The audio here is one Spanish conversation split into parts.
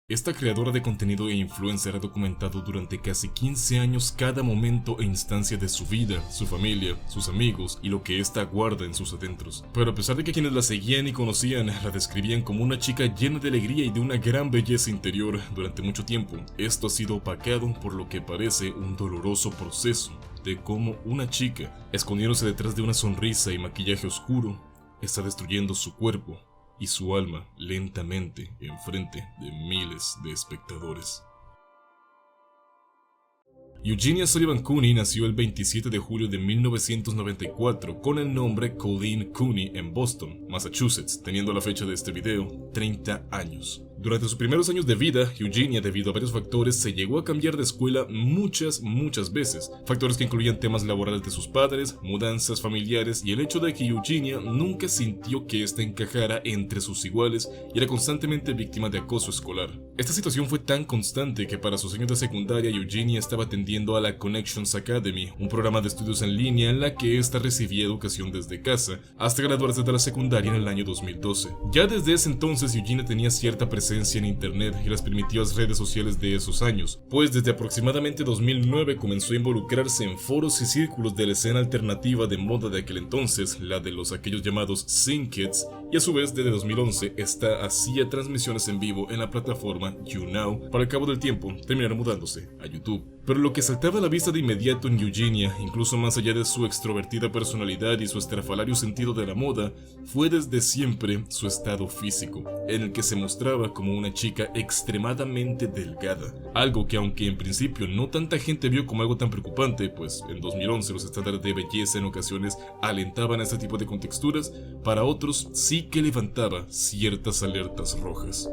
Esta creadora de contenido e influencer ha documentado durante casi 15 años cada momento e instancia de su vida, su familia, sus amigos y lo que ésta guarda en sus adentros. Pero a pesar de que quienes la seguían y conocían la describían como una chica llena de alegría y de una gran belleza interior durante mucho tiempo, esto ha sido opacado por lo que parece un doloroso proceso de cómo una chica, escondiéndose detrás de una sonrisa y maquillaje oscuro, está destruyendo su cuerpo y su alma lentamente en frente de miles de espectadores. Eugenia Sullivan Cooney nació el 27 de julio de 1994 con el nombre Colleen Cooney en Boston, Massachusetts, teniendo a la fecha de este video 30 años. Durante sus primeros años de vida, Eugenia, debido a varios factores, se llegó a cambiar de escuela muchas veces. Factores que incluían temas laborales de sus padres, mudanzas familiares y el hecho de que Eugenia nunca sintió que ésta encajara entre sus iguales y era constantemente víctima de acoso escolar. Esta situación fue tan constante que para sus años de secundaria Eugenia estaba atendiendo a la Connections Academy, un programa de estudios en línea en la que ésta recibía educación desde casa, hasta graduarse de la secundaria en el año 2012. Ya desde ese entonces Eugenia tenía cierta presencia en internet y las primitivas redes sociales de esos años, pues desde aproximadamente 2009 comenzó a involucrarse en foros y círculos de la escena alternativa de moda de aquel entonces, la de los aquellos llamados Scene Kids, y a su vez desde 2011 esta hacía transmisiones en vivo en la plataforma YouNow, para al cabo del tiempo terminar mudándose a YouTube. Pero lo que saltaba a la vista de inmediato en Eugenia, incluso más allá de su extrovertida personalidad y su estrafalario sentido de la moda, fue desde siempre su estado físico, en el que se mostraba como una chica extremadamente delgada. Algo que, aunque en principio no tanta gente vio como algo tan preocupante, pues en 2011 los estándares de belleza en ocasiones alentaban a este tipo de contexturas, para otros sí que levantaba ciertas alertas rojas.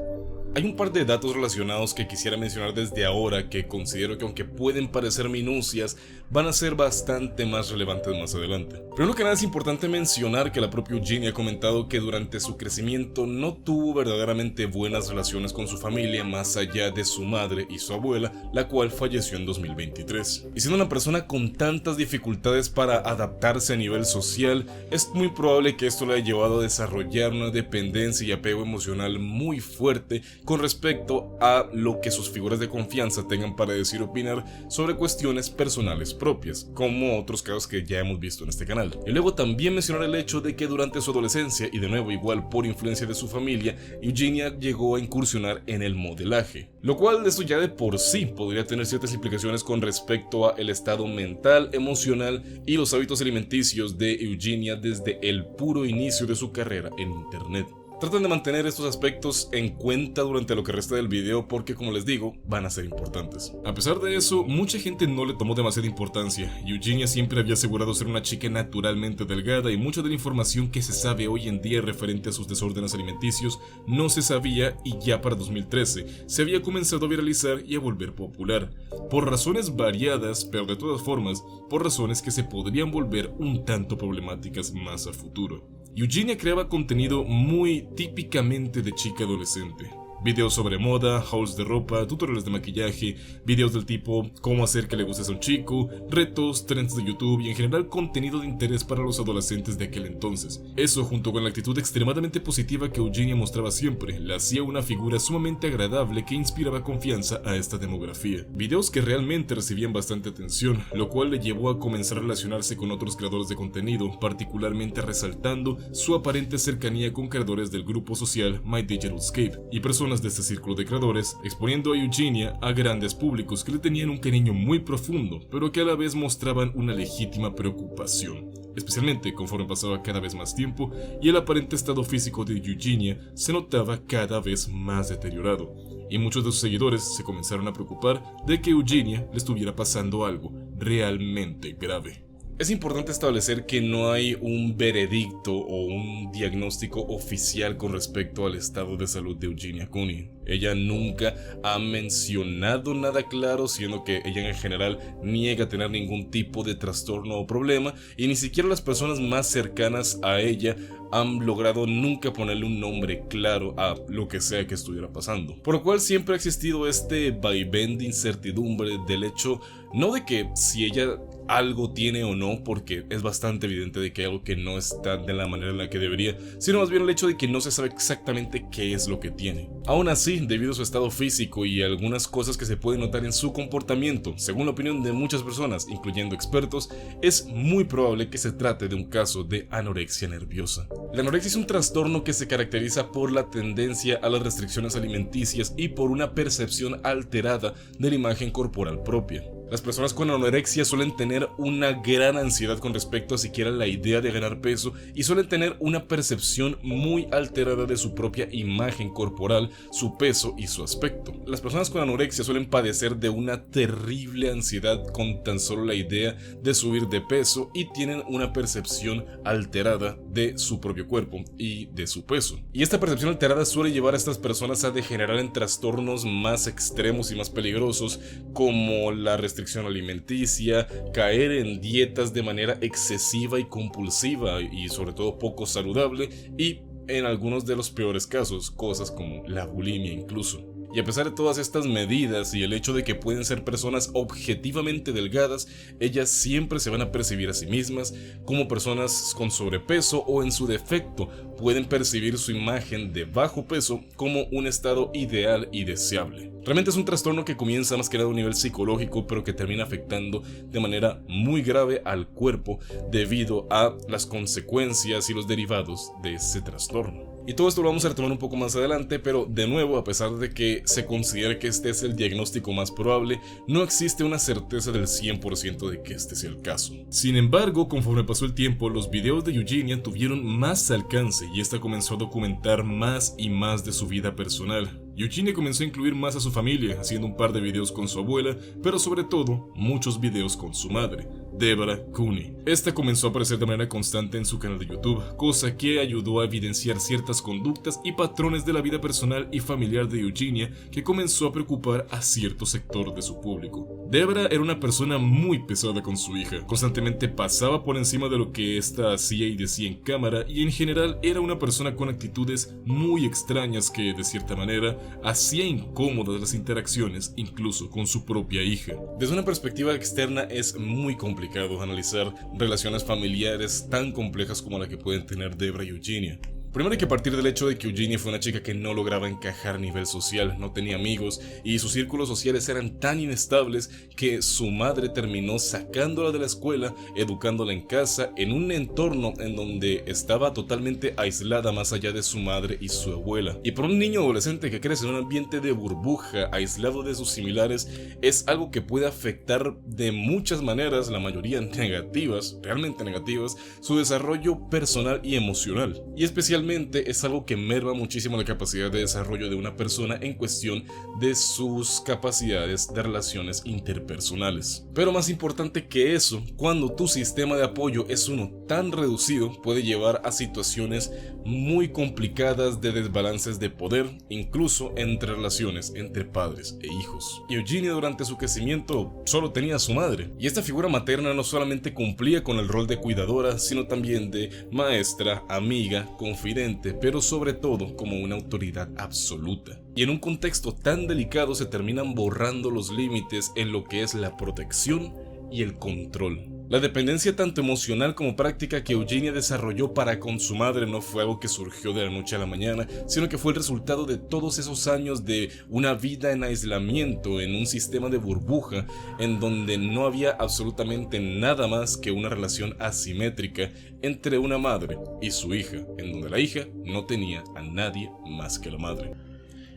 Hay un par de datos relacionados que quisiera mencionar desde ahora que considero que, aunque pueden parecer minucias, van a ser bastante más relevantes más adelante. Primero que nada es importante mencionar que la propia Eugenia ha comentado que durante su crecimiento no tuvo verdaderamente buenas relaciones con su familia más allá de su madre y su abuela, la cual falleció en 2023. Y siendo una persona con tantas dificultades para adaptarse a nivel social, es muy probable que esto le haya llevado a desarrollar una dependencia y apego emocional muy fuerte con respecto a lo que sus figuras de confianza tengan para decir o opinar sobre cuestiones personales propias, como otros casos que ya hemos visto en este canal. Y luego también mencionar el hecho de que durante su adolescencia, y de nuevo igual por influencia de su familia, Eugenia llegó a incursionar en el modelaje, lo cual eso ya de por sí podría tener ciertas implicaciones con respecto a el estado mental, emocional y los hábitos alimenticios de Eugenia desde el puro inicio de su carrera en internet. Traten de mantener estos aspectos en cuenta durante lo que resta del video porque, como les digo, van a ser importantes. A pesar de eso, mucha gente no le tomó demasiada importancia. Eugenia siempre había asegurado ser una chica naturalmente delgada y mucha de la información que se sabe hoy en día referente a sus desórdenes alimenticios no se sabía, y ya para 2013 se había comenzado a viralizar y a volver popular. Por razones variadas, pero de todas formas, por razones que se podrían volver un tanto problemáticas más a futuro. Eugenia creaba contenido muy típicamente de chica adolescente. Videos sobre moda, hauls de ropa, tutoriales de maquillaje, videos del tipo cómo hacer que le gustes a un chico, retos, trends de YouTube y en general contenido de interés para los adolescentes de aquel entonces. Eso, junto con la actitud extremadamente positiva que Eugenia mostraba siempre, la hacía una figura sumamente agradable que inspiraba confianza a esta demografía. Videos que realmente recibían bastante atención, lo cual le llevó a comenzar a relacionarse con otros creadores de contenido, particularmente resaltando su aparente cercanía con creadores del grupo social My Digital Escape y personas de este círculo de creadores, exponiendo a Eugenia a grandes públicos que le tenían un cariño muy profundo, pero que a la vez mostraban una legítima preocupación, especialmente conforme pasaba cada vez más tiempo y el aparente estado físico de Eugenia se notaba cada vez más deteriorado, y muchos de sus seguidores se comenzaron a preocupar de que Eugenia le estuviera pasando algo realmente grave. Es importante establecer que no hay un veredicto o un diagnóstico oficial con respecto al estado de salud de Eugenia Cooney. Ella nunca ha mencionado nada claro, siendo que ella en general niega tener ningún tipo de trastorno o problema, y ni siquiera las personas más cercanas a ella han logrado nunca ponerle un nombre claro a lo que sea que estuviera pasando. Por lo cual siempre ha existido este vaivén de incertidumbre del hecho, no de que si ella algo tiene o no, porque es bastante evidente de que hay algo que no está de la manera en la que debería, sino más bien el hecho de que no se sabe exactamente qué es lo que tiene. Aún así, debido a su estado físico y algunas cosas que se pueden notar en su comportamiento, según la opinión de muchas personas, incluyendo expertos, es muy probable que se trate de un caso de anorexia nerviosa. La anorexia es un trastorno que se caracteriza por la tendencia a las restricciones alimenticias y por una percepción alterada de la imagen corporal propia. Las personas con anorexia suelen tener una gran ansiedad con respecto a siquiera la idea de ganar peso y suelen tener una percepción muy alterada de su propia imagen corporal, su peso y su aspecto. Las personas con anorexia suelen padecer de una terrible ansiedad con tan solo la idea de subir de peso y tienen una percepción alterada de su propio cuerpo y de su peso. Y esta percepción alterada suele llevar a estas personas a degenerar en trastornos más extremos y más peligrosos, como la restricción alimenticia, caer en dietas de manera excesiva y compulsiva y sobre todo poco saludable, y en algunos de los peores casos, cosas como la bulimia incluso. Y a pesar de todas estas medidas y el hecho de que pueden ser personas objetivamente delgadas, ellas siempre se van a percibir a sí mismas como personas con sobrepeso o, en su defecto, pueden percibir su imagen de bajo peso como un estado ideal y deseable. Realmente es un trastorno que comienza más que nada a un nivel psicológico, pero que termina afectando de manera muy grave al cuerpo debido a las consecuencias y los derivados de ese trastorno. Y todo esto lo vamos a retomar un poco más adelante, pero de nuevo, a pesar de que se considere que este es el diagnóstico más probable, no existe una certeza del 100% de que este sea el caso. Sin embargo, conforme pasó el tiempo, los videos de Eugenia tuvieron más alcance y esta comenzó a documentar más y más de su vida personal. Eugenia comenzó a incluir más a su familia, haciendo un par de videos con su abuela, pero sobre todo, muchos videos con su madre, Deborah Cooney. Esta comenzó a aparecer de manera constante en su canal de YouTube, cosa que ayudó a evidenciar ciertas conductas y patrones de la vida personal y familiar de Eugenia que comenzó a preocupar a cierto sector de su público. Deborah era una persona muy pesada con su hija, constantemente pasaba por encima de lo que ésta hacía y decía en cámara, y en general era una persona con actitudes muy extrañas que, de cierta manera, hacía incómodas las interacciones incluso con su propia hija. Desde una perspectiva externa es muy complicado analizar relaciones familiares tan complejas como la que pueden tener Deborah y Eugenia. Primero hay que partir del hecho de que Eugenia fue una chica que no lograba encajar a nivel social, no tenía amigos y sus círculos sociales eran tan inestables que su madre terminó sacándola de la escuela, educándola en casa, en un entorno en donde estaba totalmente aislada más allá de su madre y su abuela. Y para un niño adolescente que crece en un ambiente de burbuja, aislado de sus similares, es algo que puede afectar de muchas maneras, la mayoría negativas, realmente negativas, su desarrollo personal y emocional. Y especialmente es algo que merma muchísimo la capacidad de desarrollo de una persona en cuestión de sus capacidades de relaciones interpersonales. Pero más importante que eso, cuando tu sistema de apoyo es uno tan reducido, puede llevar a situaciones muy complicadas de desbalances de poder, incluso entre relaciones entre padres e hijos. Y Eugenia durante su crecimiento solo tenía a su madre, y esta figura materna no solamente cumplía con el rol de cuidadora, sino también de maestra, amiga, confidente, pero sobre todo como una autoridad absoluta. Y en un contexto tan delicado se terminan borrando los límites en lo que es la protección y el control. La dependencia tanto emocional como práctica que Eugenia desarrolló para con su madre no fue algo que surgió de la noche a la mañana, sino que fue el resultado de todos esos años de una vida en aislamiento, en un sistema de burbuja, en donde no había absolutamente nada más que una relación asimétrica entre una madre y su hija, en donde la hija no tenía a nadie más que la madre.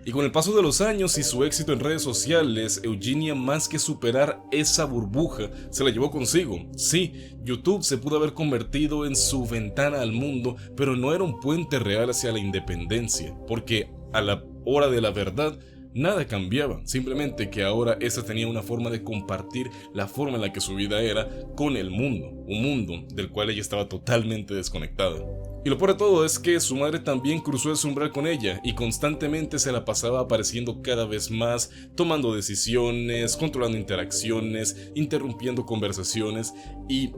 Y con el paso de los años y su éxito en redes sociales, Eugenia, más que superar esa burbuja, se la llevó consigo. Sí, YouTube se pudo haber convertido en su ventana al mundo, pero no era un puente real hacia la independencia, porque a la hora de la verdad, nada cambiaba, simplemente que ahora esa tenía una forma de compartir la forma en la que su vida era con el mundo, un mundo del cual ella estaba totalmente desconectada. Y lo peor de todo es que su madre también cruzó ese umbral con ella y constantemente se la pasaba apareciendo cada vez más, tomando decisiones, controlando interacciones, interrumpiendo conversaciones y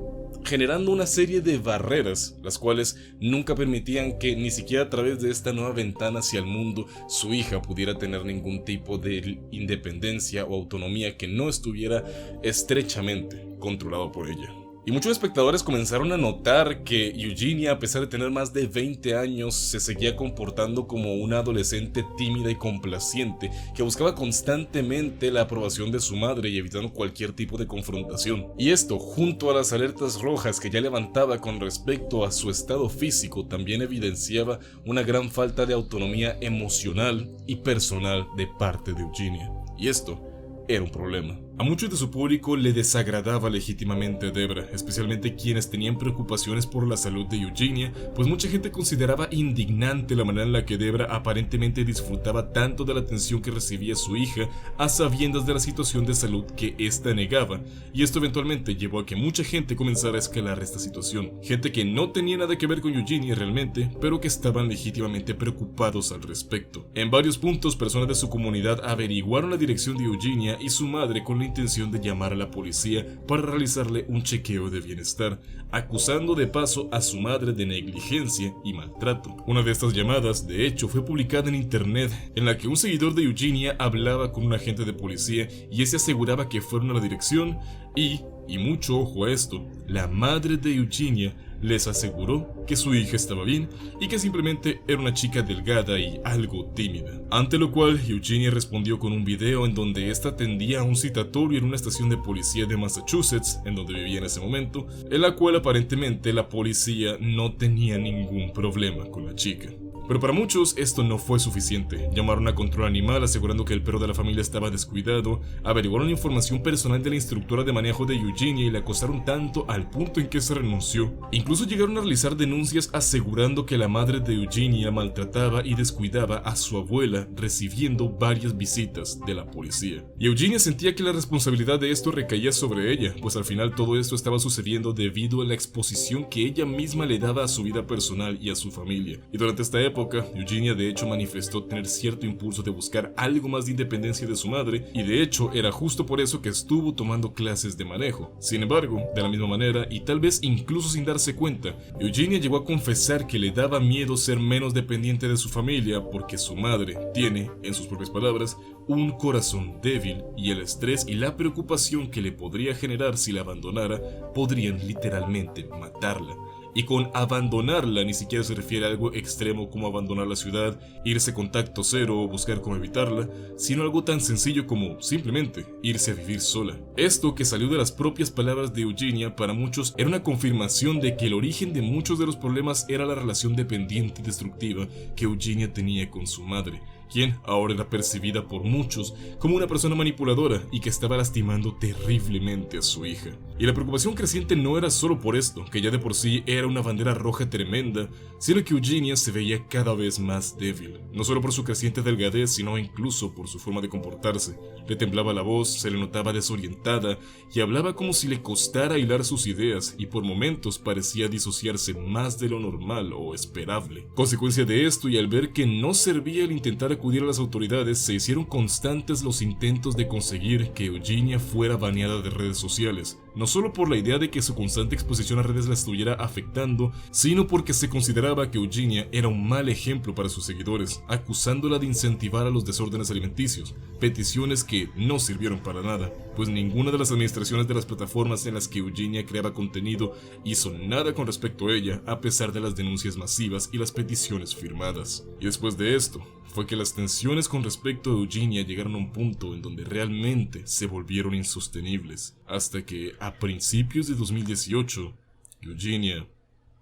generando una serie de barreras, las cuales nunca permitían que ni siquiera a través de esta nueva ventana hacia el mundo su hija pudiera tener ningún tipo de independencia o autonomía que no estuviera estrechamente controlado por ella. Y muchos espectadores comenzaron a notar que Eugenia, a pesar de tener más de 20 años, se seguía comportando como una adolescente tímida y complaciente que buscaba constantemente la aprobación de su madre y evitando cualquier tipo de confrontación. Y esto, junto a las alertas rojas que ya levantaba con respecto a su estado físico, también evidenciaba una gran falta de autonomía emocional y personal de parte de Eugenia. Y esto era un problema. A muchos de su público le desagradaba legítimamente a Debra, especialmente quienes tenían preocupaciones por la salud de Eugenia, pues mucha gente consideraba indignante la manera en la que Debra aparentemente disfrutaba tanto de la atención que recibía su hija, a sabiendas de la situación de salud que ésta negaba, y esto eventualmente llevó a que mucha gente comenzara a escalar esta situación. Gente que no tenía nada que ver con Eugenia realmente, pero que estaban legítimamente preocupados al respecto. En varios puntos, personas de su comunidad averiguaron la dirección de Eugenia y su madre con la intención de llamar a la policía para realizarle un chequeo de bienestar, acusando de paso a su madre de negligencia y maltrato. Una de estas llamadas, de hecho, fue publicada en internet, en la que un seguidor de Eugenia hablaba con un agente de policía y ese aseguraba que fueron a la dirección y mucho ojo a esto, la madre de Eugenia les aseguró que su hija estaba bien y que simplemente era una chica delgada y algo tímida. Ante lo cual, Eugenia respondió con un video en donde esta atendía a un citatorio en una estación de policía de Massachusetts, en donde vivía en ese momento, en la cual aparentemente la policía no tenía ningún problema con la chica. Pero para muchos esto no fue suficiente. Llamaron a control animal asegurando que el perro de la familia estaba descuidado, averiguaron información personal de la instructora de manejo de Eugenia y la acosaron tanto al punto en que se renunció. Incluso llegaron a realizar denuncias asegurando que la madre de Eugenia maltrataba y descuidaba a su abuela, recibiendo varias visitas de la policía. Y Eugenia sentía que la responsabilidad de esto recaía sobre ella, pues al final todo esto estaba sucediendo debido a la exposición que ella misma le daba a su vida personal y a su familia. Y durante esta época, Eugenia de hecho manifestó tener cierto impulso de buscar algo más de independencia de su madre, y de hecho era justo por eso que estuvo tomando clases de manejo. Sin embargo, de la misma manera, y tal vez incluso sin darse cuenta, Eugenia llegó a confesar que le daba miedo ser menos dependiente de su familia porque su madre tiene, en sus propias palabras, un corazón débil y el estrés y la preocupación que le podría generar si la abandonara podrían literalmente matarla. Y con abandonarla ni siquiera se refiere a algo extremo como abandonar la ciudad, irse contacto cero o buscar cómo evitarla, sino algo tan sencillo como simplemente irse a vivir sola. Esto, que salió de las propias palabras de Eugenia, para muchos era una confirmación de que el origen de muchos de los problemas era la relación dependiente y destructiva que Eugenia tenía con su madre, quien ahora era percibida por muchos como una persona manipuladora y que estaba lastimando terriblemente a su hija. Y la preocupación creciente no era solo por esto, que ya de por sí era una bandera roja tremenda, sino que Eugenia se veía cada vez más débil, no solo por su creciente delgadez, sino incluso por su forma de comportarse. Le temblaba la voz, se le notaba desorientada y hablaba como si le costara hilar sus ideas, y por momentos parecía disociarse más de lo normal o esperable. Consecuencia de esto, y al ver que no servía el intentar acudir a las autoridades, se hicieron constantes los intentos de conseguir que Eugenia fuera baneada de redes sociales, no solo por la idea de que su constante exposición a redes la estuviera afectando, sino porque se consideraba que Eugenia era un mal ejemplo para sus seguidores, acusándola de incentivar a los desórdenes alimenticios, peticiones que no sirvieron para nada, pues ninguna de las administraciones de las plataformas en las que Eugenia creaba contenido hizo nada con respecto a ella, a pesar de las denuncias masivas y las peticiones firmadas. Y después de esto, fue que las tensiones con respecto a Eugenia llegaron a un punto en donde realmente se volvieron insostenibles, hasta que a principios de 2018, Eugenia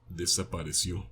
desapareció.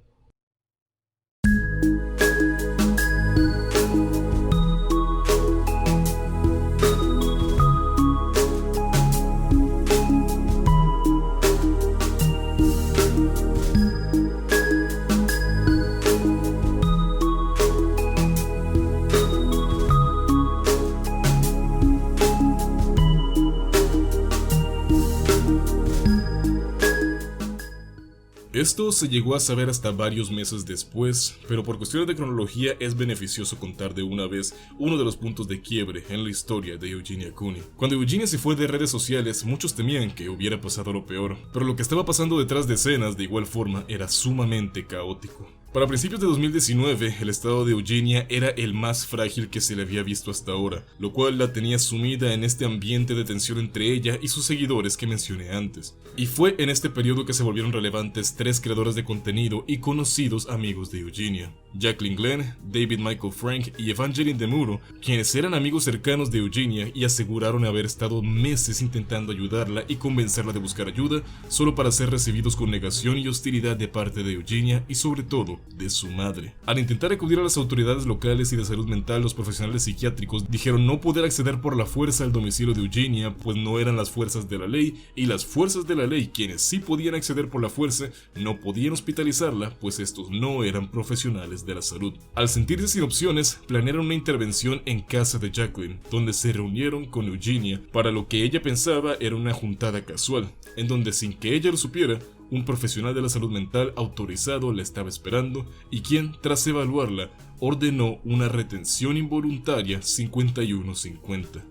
Esto se llegó a saber hasta varios meses después, pero por cuestiones de cronología es beneficioso contar de una vez uno de los puntos de quiebre en la historia de Eugenia Cooney. Cuando Eugenia se fue de redes sociales, muchos temían que hubiera pasado lo peor, pero lo que estaba pasando detrás de escenas de igual forma era sumamente caótico. Para principios de 2019, el estado de Eugenia era el más frágil que se le había visto hasta ahora, lo cual la tenía sumida en este ambiente de tensión entre ella y sus seguidores que mencioné antes. Y fue en este periodo que se volvieron relevantes 3 creadores de contenido y conocidos amigos de Eugenia: Jaclyn Glenn, David Michael Frank y Evangeline DeMuro, quienes eran amigos cercanos de Eugenia y aseguraron haber estado meses intentando ayudarla y convencerla de buscar ayuda, solo para ser recibidos con negación y hostilidad de parte de Eugenia y sobre todo de su madre. Al intentar acudir a las autoridades locales y de salud mental, los profesionales psiquiátricos dijeron no poder acceder por la fuerza al domicilio de Eugenia, pues no eran las fuerzas de la ley, y las fuerzas de la ley, quienes sí podían acceder por la fuerza, no podían hospitalizarla, pues estos no eran profesionales de la salud. Al sentirse sin opciones, planearon una intervención en casa de Jaclyn, donde se reunieron con Eugenia para lo que ella pensaba era una juntada casual, en donde sin que ella lo supiera, un profesional de la salud mental autorizado la estaba esperando y quien, tras evaluarla, ordenó una retención involuntaria 5150.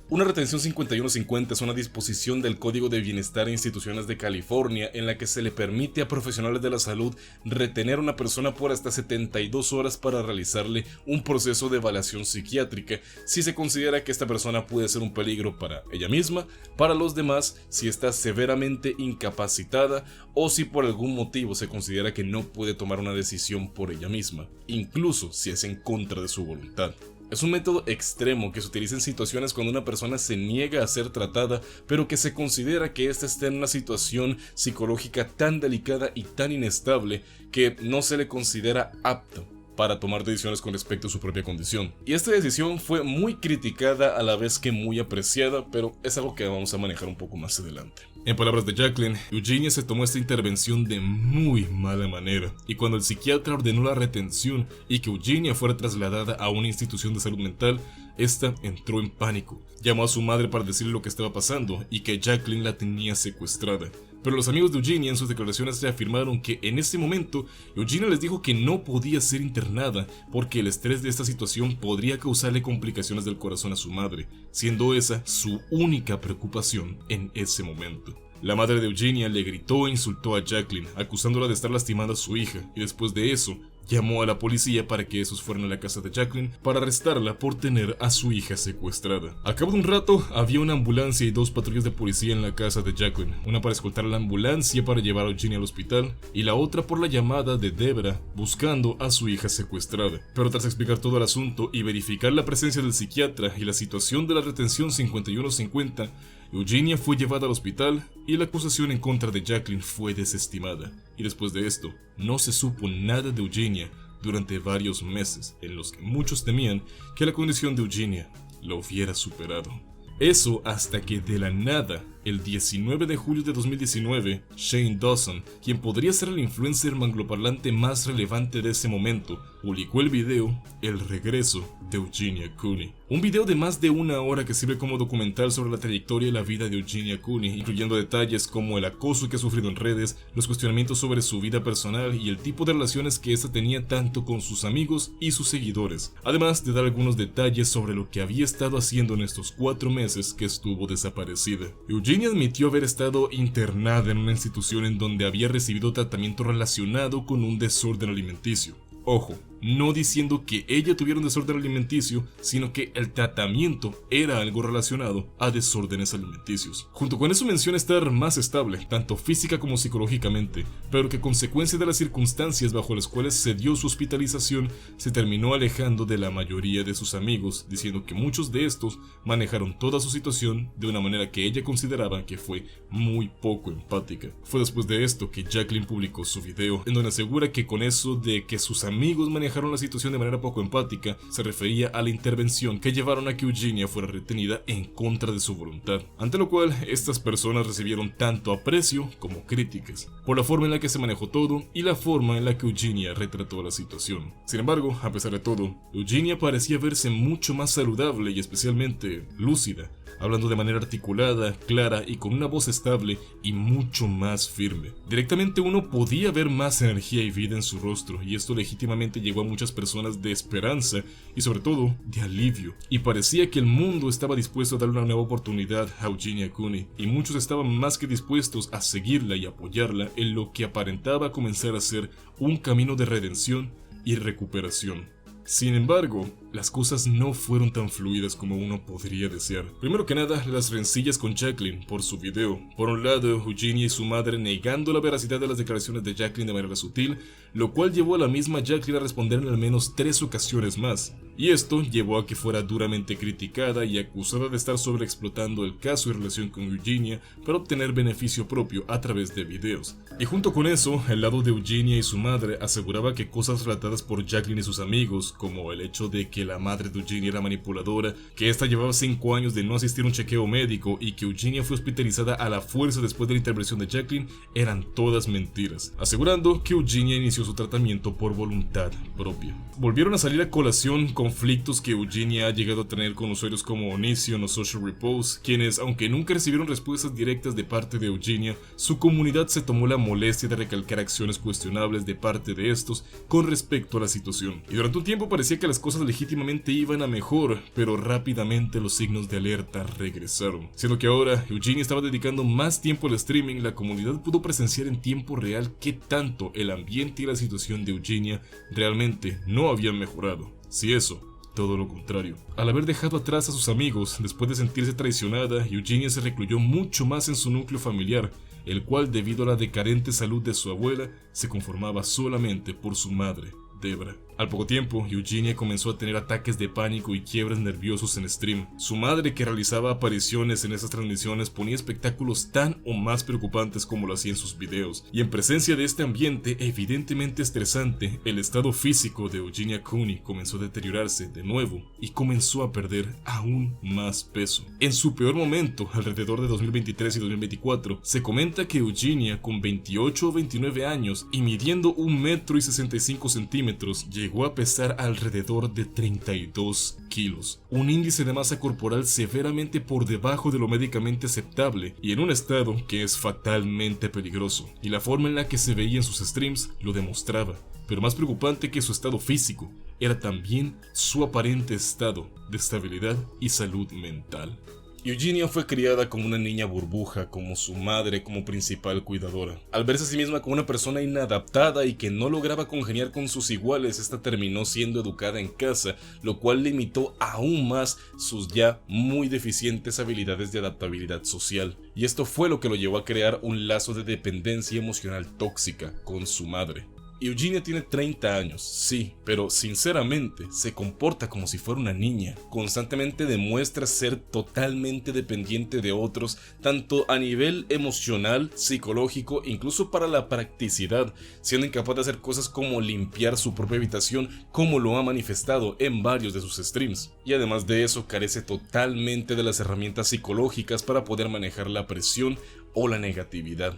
Una retención 5150 es una disposición del Código de Bienestar e Instituciones de California en la que se le permite a profesionales de la salud retener a una persona por hasta 72 horas para realizarle un proceso de evaluación psiquiátrica si se considera que esta persona puede ser un peligro para ella misma, para los demás, si está severamente incapacitada o si por algún motivo se considera que no puede tomar una decisión por ella misma, incluso si es en contra de su voluntad. Es un método extremo que se utiliza en situaciones cuando una persona se niega a ser tratada, pero que se considera que ésta está en una situación psicológica tan delicada y tan inestable que no se le considera apta para tomar decisiones con respecto a su propia condición. Y esta decisión fue muy criticada a la vez que muy apreciada, pero es algo que vamos a manejar un poco más adelante. En palabras de Jaclyn, Eugenia se tomó esta intervención de muy mala manera, y cuando el psiquiatra ordenó la retención y que Eugenia fuera trasladada a una institución de salud mental, esta entró en pánico. Llamó a su madre para decirle lo que estaba pasando y que Jaclyn la tenía secuestrada. Pero los amigos de Eugenia en sus declaraciones reafirmaron que en ese momento Eugenia les dijo que no podía ser internada porque el estrés de esta situación podría causarle complicaciones del corazón a su madre, siendo esa su única preocupación en ese momento. La madre de Eugenia le gritó e insultó a Jaclyn, acusándola de estar lastimando a su hija, y después de eso, llamó a la policía para que esos fueran a la casa de Jaclyn para arrestarla por tener a su hija secuestrada. Al cabo de un rato, había una ambulancia y 2 patrullas de policía en la casa de Jaclyn, una para escoltar a la ambulancia para llevar a Eugenia al hospital, y la otra por la llamada de Debra buscando a su hija secuestrada. Pero tras explicar todo el asunto y verificar la presencia del psiquiatra y la situación de la retención 5150, Eugenia fue llevada al hospital y la acusación en contra de Jaclyn fue desestimada. Y después de esto, no se supo nada de Eugenia durante varios meses, en los que muchos temían que la condición de Eugenia la hubiera superado. Eso hasta que de la nada, el 19 de julio de 2019, Shane Dawson, quien podría ser el influencer angloparlante más relevante de ese momento, publicó el video El regreso de Eugenia Cooney. Un video de más de 1 hora que sirve como documental sobre la trayectoria y la vida de Eugenia Cooney, incluyendo detalles como el acoso que ha sufrido en redes, los cuestionamientos sobre su vida personal y el tipo de relaciones que ésta tenía tanto con sus amigos y sus seguidores, además de dar algunos detalles sobre lo que había estado haciendo en estos 4 meses que estuvo desaparecida. Eugenia admitió haber estado internada en una institución en donde había recibido tratamiento relacionado con un desorden alimenticio. Ojo, no diciendo que ella tuviera un desorden alimenticio, sino que el tratamiento era algo relacionado a desórdenes alimenticios. Junto con eso menciona estar más estable, tanto física como psicológicamente, pero que a consecuencia de las circunstancias bajo las cuales se dio su hospitalización, se terminó alejando de la mayoría de sus amigos, diciendo que muchos de estos manejaron toda su situación de una manera que ella consideraba que fue muy poco empática. Fue después de esto que Jaclyn publicó su video, en donde asegura que con eso de que sus amigos manejaron la situación de manera poco empática, se refería a la intervención que llevaron a que Eugenia fuera retenida en contra de su voluntad, ante lo cual estas personas recibieron tanto aprecio como críticas, por la forma en la que se manejó todo y la forma en la que Eugenia retrató la situación. Sin embargo, a pesar de todo, Eugenia parecía verse mucho más saludable y especialmente lúcida, hablando de manera articulada, clara y con una voz estable y mucho más firme. Directamente uno podía ver más energía y vida en su rostro, y esto legítimamente llegó a muchas personas de esperanza y sobre todo de alivio. Y parecía que el mundo estaba dispuesto a darle una nueva oportunidad a Eugenia Cooney, y muchos estaban más que dispuestos a seguirla y apoyarla en lo que aparentaba comenzar a ser un camino de redención y recuperación. Sin embargo, las cosas no fueron tan fluidas como uno podría desear. Primero que nada, las rencillas con Jacqueline por su video. Por un lado, Eugenia y su madre negando la veracidad de las declaraciones de Jacqueline de manera sutil, lo cual llevó a la misma Jacqueline a responder en al menos 3 ocasiones más. Y esto llevó a que fuera duramente criticada y acusada de estar sobreexplotando el caso en relación con Eugenia para obtener beneficio propio a través de videos. Y junto con eso, el lado de Eugenia y su madre aseguraba que cosas relatadas por Jacqueline y sus amigos, como el hecho de que la madre de Eugenia era manipuladora, que esta llevaba 5 años de no asistir a un chequeo médico y que Eugenia fue hospitalizada a la fuerza después de la intervención de Jacqueline, eran todas mentiras, asegurando que Eugenia inició su tratamiento por voluntad propia. Volvieron a salir a colación conflictos que Eugenia ha llegado a tener con usuarios como Onision o Social Repose, quienes, aunque nunca recibieron respuestas directas de parte de Eugenia, su comunidad se tomó la molestia de recalcar acciones cuestionables de parte de estos con respecto a la situación. Y durante un tiempo parecía que las cosas legítimamente iban a mejor, pero rápidamente los signos de alerta regresaron. Siendo que ahora Eugenia estaba dedicando más tiempo al streaming, la comunidad pudo presenciar en tiempo real qué tanto el ambiente y la situación de Eugenia realmente no habían mejorado. Si eso, todo lo contrario. Al haber dejado atrás a sus amigos, después de sentirse traicionada, Eugenia se recluyó mucho más en su núcleo familiar, el cual, debido a la decadente salud de su abuela, se conformaba solamente por su madre, Debra. Al poco tiempo, Eugenia comenzó a tener ataques de pánico y quiebres nerviosos en stream. Su madre, que realizaba apariciones en esas transmisiones, ponía espectáculos tan o más preocupantes como lo hacía en sus videos. Y en presencia de este ambiente evidentemente estresante, el estado físico de Eugenia Cooney comenzó a deteriorarse de nuevo y comenzó a perder aún más peso. En su peor momento, alrededor de 2023 y 2024, se comenta que Eugenia, con 28 o 29 años y midiendo 1,65 m, llegó a pesar alrededor de 32 kilos, un índice de masa corporal severamente por debajo de lo médicamente aceptable y en un estado que es fatalmente peligroso, y la forma en la que se veía en sus streams lo demostraba. Pero más preocupante que su estado físico era también su aparente estado de estabilidad y salud mental. Eugenia fue criada como una niña burbuja, como su madre como principal cuidadora. Al verse a sí misma como una persona inadaptada y que no lograba congeniar con sus iguales, esta terminó siendo educada en casa, lo cual limitó aún más sus ya muy deficientes habilidades de adaptabilidad social. Y esto fue lo que lo llevó a crear un lazo de dependencia emocional tóxica con su madre. Eugenia tiene 30 años, sí, pero sinceramente se comporta como si fuera una niña. Constantemente demuestra ser totalmente dependiente de otros, tanto a nivel emocional, psicológico, incluso para la practicidad, siendo incapaz de hacer cosas como limpiar su propia habitación, como lo ha manifestado en varios de sus streams. Y además de eso, carece totalmente de las herramientas psicológicas para poder manejar la presión o la negatividad.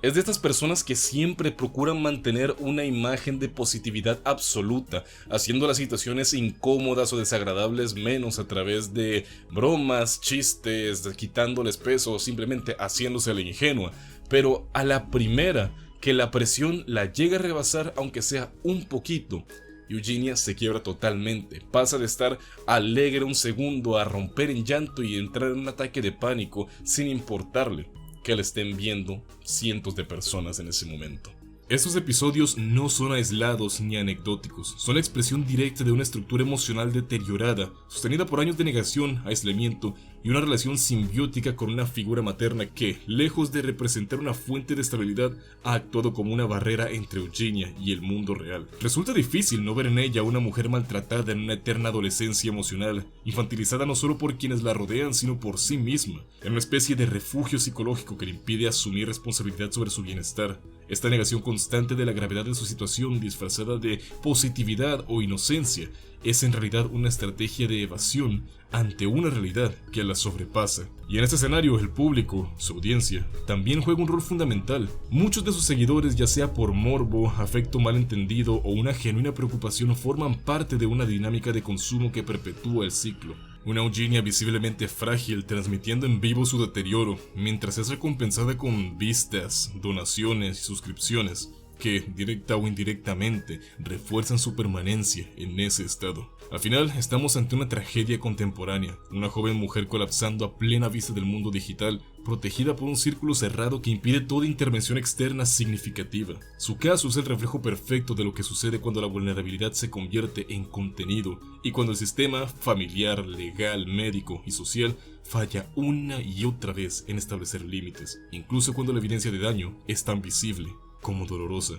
Es de estas personas que siempre procuran mantener una imagen de positividad absoluta, haciendo las situaciones incómodas o desagradables menos a través de bromas, chistes, quitándoles peso o simplemente haciéndose la ingenua. Pero a la primera que la presión la llega a rebasar, aunque sea un poquito, Eugenia se quiebra totalmente, pasa de estar alegre un segundo a romper en llanto y entrar en un ataque de pánico sin importarle que la estén viendo cientos de personas en ese momento. Estos episodios no son aislados ni anecdóticos, son la expresión directa de una estructura emocional deteriorada, sostenida por años de negación, aislamiento y una relación simbiótica con una figura materna que, lejos de representar una fuente de estabilidad, ha actuado como una barrera entre Eugenia y el mundo real. Resulta difícil no ver en ella una mujer maltratada en una eterna adolescencia emocional, infantilizada no solo por quienes la rodean, sino por sí misma, en una especie de refugio psicológico que le impide asumir responsabilidad sobre su bienestar. Esta negación constante de la gravedad de su situación, disfrazada de positividad o inocencia, es en realidad una estrategia de evasión ante una realidad que la sobrepasa. Y en este escenario, el público, su audiencia, también juega un rol fundamental. Muchos de sus seguidores, ya sea por morbo, afecto malentendido o una genuina preocupación, forman parte de una dinámica de consumo que perpetúa el ciclo. Una Eugenia visiblemente frágil transmitiendo en vivo su deterioro, mientras es recompensada con vistas, donaciones y suscripciones que, directa o indirectamente, refuerzan su permanencia en ese estado. Al final, estamos ante una tragedia contemporánea, una joven mujer colapsando a plena vista del mundo digital, protegida por un círculo cerrado que impide toda intervención externa significativa. Su caso es el reflejo perfecto de lo que sucede cuando la vulnerabilidad se convierte en contenido y cuando el sistema familiar, legal, médico y social falla una y otra vez en establecer límites, incluso cuando la evidencia de daño es tan visible como dolorosa.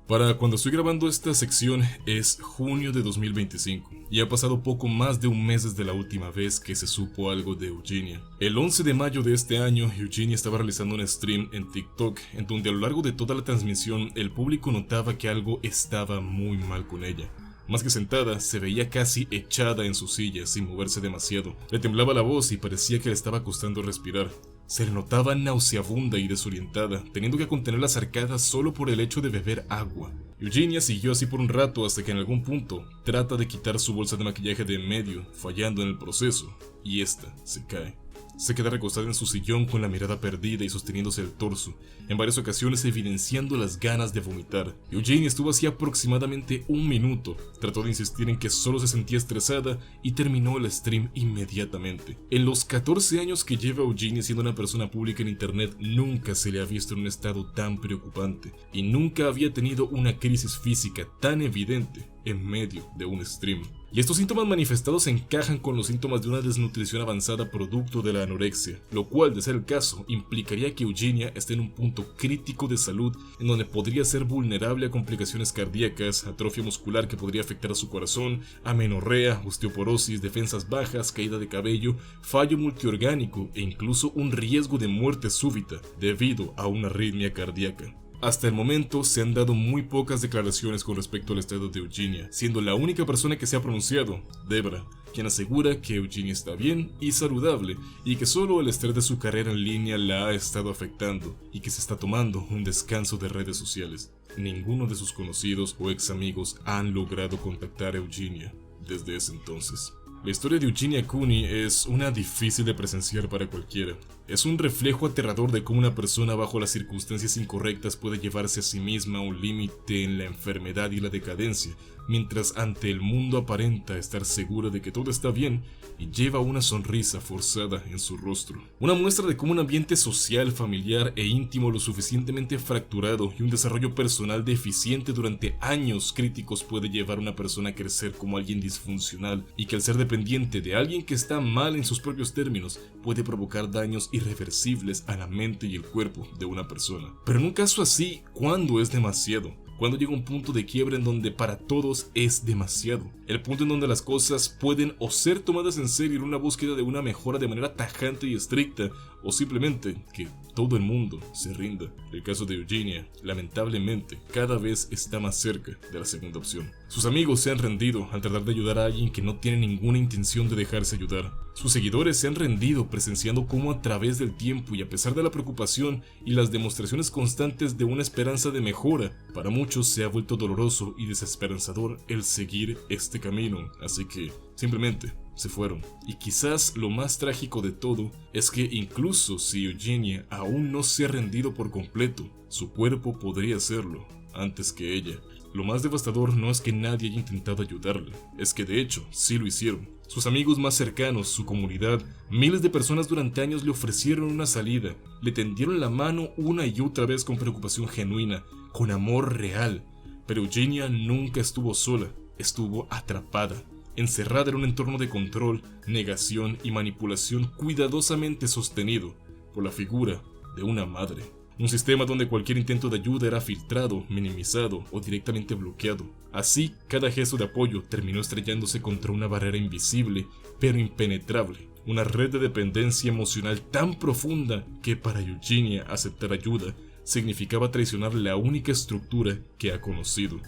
Para cuando estoy grabando esta sección es junio de 2025 y ha pasado poco más de un mes desde la última vez que se supo algo de Eugenia. El 11 de mayo de este año, Eugenia estaba realizando un stream en TikTok en donde a lo largo de toda la transmisión el público notaba que algo estaba muy mal con ella. Más que sentada, se veía casi echada en su silla sin moverse demasiado. Le temblaba la voz y parecía que le estaba costando respirar. Se le notaba nauseabunda y desorientada, teniendo que contener las arcadas solo por el hecho de beber agua. Eugenia siguió así por un rato hasta que en algún punto trata de quitar su bolsa de maquillaje de en medio, fallando en el proceso, y esta se cae. Se queda recostada en su sillón con la mirada perdida y sosteniéndose el torso, en varias ocasiones evidenciando las ganas de vomitar. Eugenia estuvo así aproximadamente un minuto, trató de insistir en que solo se sentía estresada y terminó el stream inmediatamente. En los 14 años que lleva Eugenia siendo una persona pública en internet, nunca se le ha visto en un estado tan preocupante y nunca había tenido una crisis física tan evidente en medio de un stream. Y estos síntomas manifestados encajan con los síntomas de una desnutrición avanzada producto de la anorexia, lo cual, de ser el caso, implicaría que Eugenia esté en un punto crítico de salud en donde podría ser vulnerable a complicaciones cardíacas, atrofia muscular que podría afectar a su corazón, amenorrea, osteoporosis, defensas bajas, caída de cabello, fallo multiorgánico e incluso un riesgo de muerte súbita debido a una arritmia cardíaca. Hasta el momento se han dado muy pocas declaraciones con respecto al estado de Eugenia, siendo la única persona que se ha pronunciado, Debra, quien asegura que Eugenia está bien y saludable y que solo el estrés de su carrera en línea la ha estado afectando y que se está tomando un descanso de redes sociales. Ninguno de sus conocidos o ex amigos han logrado contactar a Eugenia desde ese entonces. La historia de Eugenia Cooney es una difícil de presenciar para cualquiera. Es un reflejo aterrador de cómo una persona bajo las circunstancias incorrectas puede llevarse a sí misma a un límite en la enfermedad y la decadencia, mientras ante el mundo aparenta estar segura de que todo está bien y lleva una sonrisa forzada en su rostro. Una muestra de cómo un ambiente social, familiar e íntimo lo suficientemente fracturado y un desarrollo personal deficiente durante años críticos puede llevar a una persona a crecer como alguien disfuncional y que al ser dependiente de alguien que está mal en sus propios términos puede provocar daños irreversibles a la mente y el cuerpo de una persona. Pero en un caso así, ¿cuándo es demasiado? Cuando llega un punto de quiebre en donde para todos es demasiado. El punto en donde las cosas pueden o ser tomadas en serio en una búsqueda de una mejora de manera tajante y estricta, o simplemente que todo el mundo se rinda. El caso de Eugenia, lamentablemente, cada vez está más cerca de la segunda opción. Sus amigos se han rendido al tratar de ayudar a alguien que no tiene ninguna intención de dejarse ayudar. Sus seguidores se han rendido presenciando cómo a través del tiempo y a pesar de la preocupación y las demostraciones constantes de una esperanza de mejora, para muchos se ha vuelto doloroso y desesperanzador el seguir este camino, así que simplemente se fueron. Y quizás lo más trágico de todo es que incluso si Eugenia aún no se ha rendido por completo, su cuerpo podría hacerlo antes que ella. Lo más devastador no es que nadie haya intentado ayudarla, es que de hecho sí lo hicieron. Sus amigos más cercanos, su comunidad, miles de personas durante años le ofrecieron una salida, le tendieron la mano una y otra vez con preocupación genuina, con amor real. Pero Eugenia nunca estuvo sola, estuvo atrapada, encerrada en un entorno de control, negación y manipulación cuidadosamente sostenido por la figura de una madre. Un sistema donde cualquier intento de ayuda era filtrado, minimizado o directamente bloqueado. Así, cada gesto de apoyo terminó estrellándose contra una barrera invisible, pero impenetrable. Una red de dependencia emocional tan profunda que para Eugenia aceptar ayuda significaba traicionar la única estructura que ha conocido.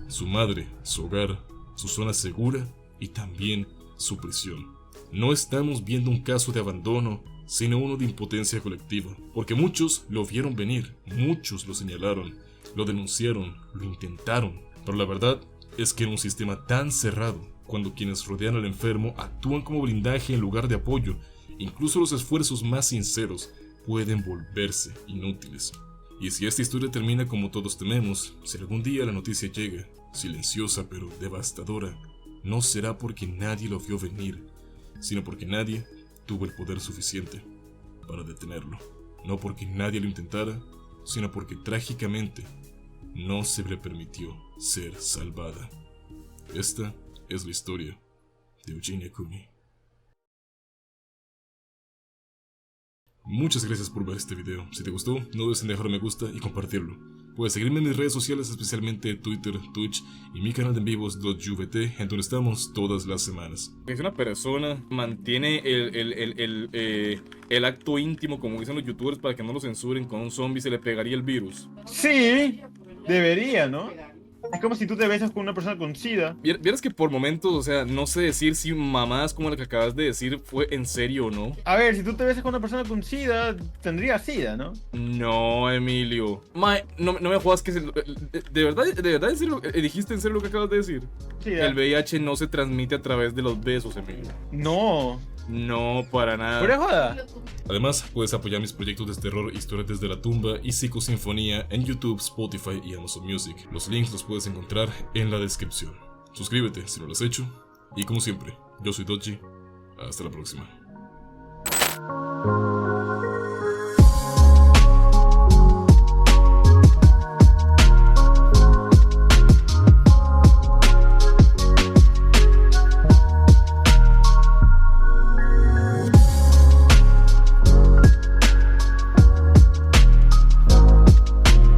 Su madre, su hogar, su zona segura y también su prisión. No estamos viendo un caso de abandono, sino uno de impotencia colectiva, porque muchos lo vieron venir, muchos lo señalaron, lo denunciaron, lo intentaron, pero la verdad es que en un sistema tan cerrado, cuando quienes rodean al enfermo actúan como blindaje en lugar de apoyo. Incluso los esfuerzos más sinceros pueden volverse inútiles. Y si esta historia termina como todos tememos, si algún día la noticia llega, silenciosa pero devastadora, no será porque nadie lo vio venir, sino porque nadie tuvo el poder suficiente para detenerlo. No porque nadie lo intentara, sino porque trágicamente no se le permitió ser salvada. Esta es la historia de Eugenia Cooney. Muchas gracias por ver este video. Si te gustó, no dudes en dejar un me gusta y compartirlo. Puedes seguirme en mis redes sociales, especialmente Twitter, Twitch y mi canal de en vivos .jvt, en donde estamos todas las semanas. Si una persona mantiene el acto íntimo, como dicen los youtubers, para que no lo censuren con un zombie, se le pegaría el virus. Sí, debería, ¿no? Es como si tú te besas con una persona con SIDA. Vieras que por momentos, o sea, no sé decir si mamadas como la que acabas de decir fue en serio o no. A ver, si tú te besas con una persona con SIDA, tendría SIDA, ¿no? No, Emilio. No me jodas que... ¿De verdad en serio, dijiste en serio lo que acabas de decir? Sí, El VIH no se transmite a través de los besos, Emilio. No. No, para nada. ¿Pura joda? Además, puedes apoyar mis proyectos de terror, Historias desde la tumba y Psicosinfonía en YouTube, Spotify y Amazon Music. Los links los puedes encontrar en la descripción. Suscríbete si no lo has hecho. Y como siempre, yo soy Dodgy. Hasta la próxima.